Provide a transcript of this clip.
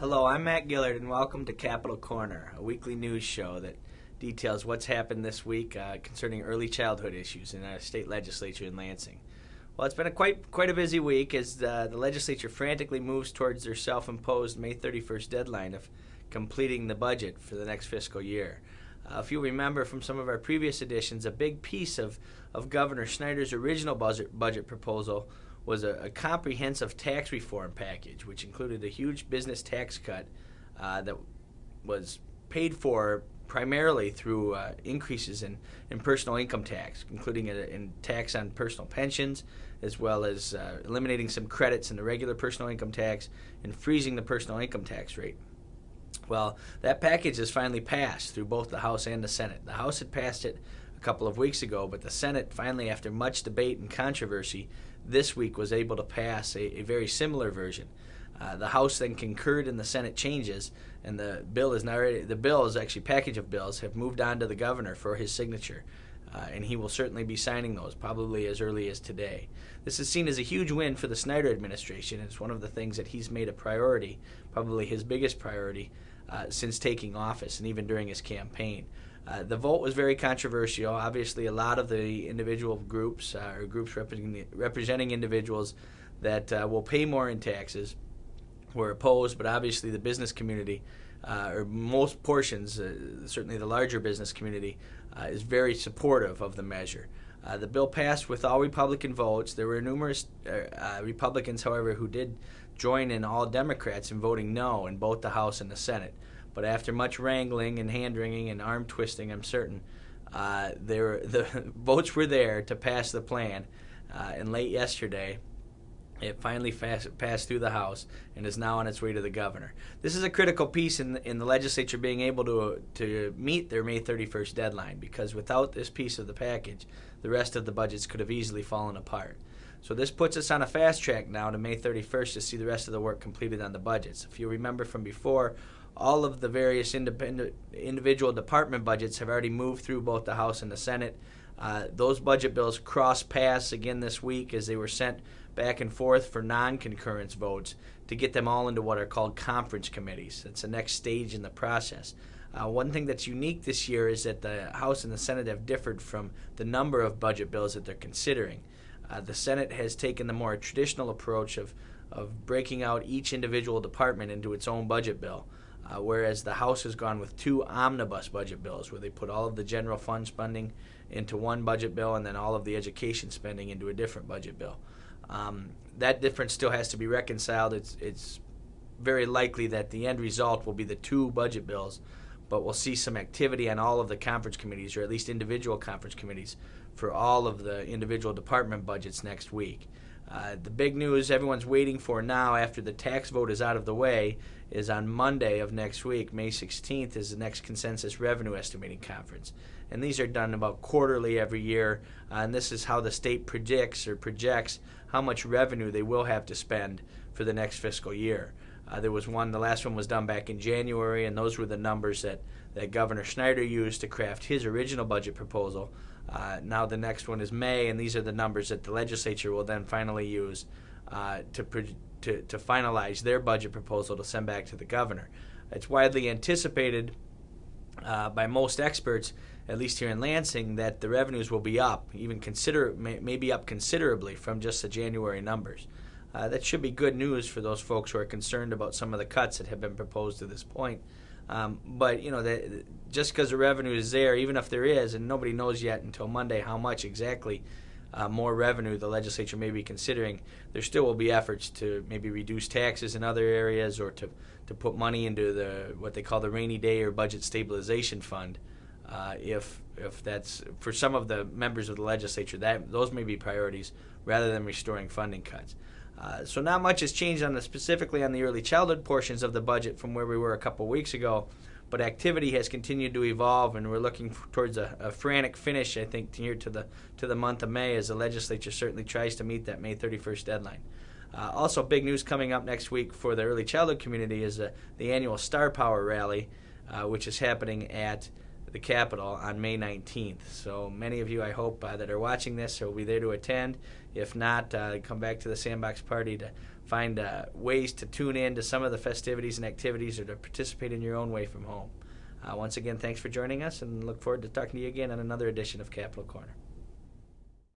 Hello, I'm Matt Gillard, and welcome to Capitol Corner, a weekly news show that details what's happened this week concerning early childhood issues in our state legislature in Lansing. Well, it's been quite a busy week as the legislature frantically moves towards their self-imposed May 31st deadline of completing the budget for the next fiscal year. If you remember from some of our previous editions, a big piece of Governor Snyder's original budget proposal was a comprehensive tax reform package, which included a huge business tax cut that was paid for primarily through increases in personal income tax, including in tax on personal pensions, as well as eliminating some credits in the regular personal income tax and freezing the personal income tax rate. Well, that package has finally passed through both the House and the Senate. The House had passed it a couple of weeks ago, but the Senate finally, after much debate and controversy, this week was able to pass a very similar version. The House then concurred in the Senate changes, and the bill is now ready. The bills, actually package of bills, have moved on to the governor for his signature, and he will certainly be signing those probably as early as today. This is seen as a huge win for the Snyder administration. It's one of the things that he's made a priority, probably his biggest priority since taking office and even during his campaign. The vote was very controversial. Obviously, a lot of the individual groups or groups representing individuals that will pay more in taxes were opposed, but obviously the business community, or most portions, certainly the larger business community, is very supportive of the measure. The bill passed with all Republican votes. There were numerous Republicans, however, who did join in all Democrats in voting no in both the House and the Senate. But after much wrangling and hand-wringing and arm-twisting, I'm certain, the votes were there to pass the plan. And late yesterday, it finally passed through the House and is now on its way to the governor. This is a critical piece in the legislature being able to meet their May 31st deadline, because without this piece of the package, the rest of the budgets could have easily fallen apart. So this puts us on a fast track now to May 31st to see the rest of the work completed on the budgets. If you remember from before, all of the various individual department budgets have already moved through both the House and the Senate. Those budget bills cross-paths again this week as they were sent back and forth for non-concurrence votes to get them all into what are called conference committees. That's the next stage in the process. One thing that's unique this year is that the House and the Senate have differed from the number of budget bills that they're considering. The Senate has taken the more traditional approach of breaking out each individual department into its own budget bill. Whereas the House has gone with two omnibus budget bills where they put all of the general fund spending into one budget bill and then all of the education spending into a different budget bill. That difference still has to be reconciled. It's very likely that the end result will be the two budget bills, but we'll see some activity on all of the conference committees, or at least individual conference committees, for all of the individual department budgets next week. The big news everyone's waiting for now, after the tax vote is out of the way, is on Monday of next week, May 16th, is the next consensus revenue estimating conference. And these are done about quarterly every year, and this is how the state predicts or projects how much revenue they will have to spend for the next fiscal year. The last one was done back in January, and those were the numbers that Governor Snyder used to craft his original budget proposal. Now the next one is May, and these are the numbers that the legislature will then finally use to finalize their budget proposal to send back to the governor. It's widely anticipated by most experts, at least here in Lansing, that the revenues will be up, maybe up considerably from just the January numbers. That should be good news for those folks who are concerned about some of the cuts that have been proposed to this point. But just because the revenue is there, even if there is, and nobody knows yet until Monday how much exactly more revenue the legislature may be considering, there still will be efforts to maybe reduce taxes in other areas, or to put money into what they call the rainy day or budget stabilization fund. If that's for some of the members of the legislature, those may be priorities rather than restoring funding cuts. So not much has changed specifically on the early childhood portions of the budget from where we were a couple weeks ago, but activity has continued to evolve, and we're looking towards a frantic finish, I think, here to the month of May, as the legislature certainly tries to meet that May 31st deadline. Also, big news coming up next week for the early childhood community is the annual Star Power Rally, which is happening at the Capitol on May 19th. So many of you, I hope, that are watching this will be there to attend. If not, come back to the Sandbox Party to find ways to tune in to some of the festivities and activities or to participate in your own way from home. Once again, thanks for joining us, and look forward to talking to you again on another edition of Capitol Corner.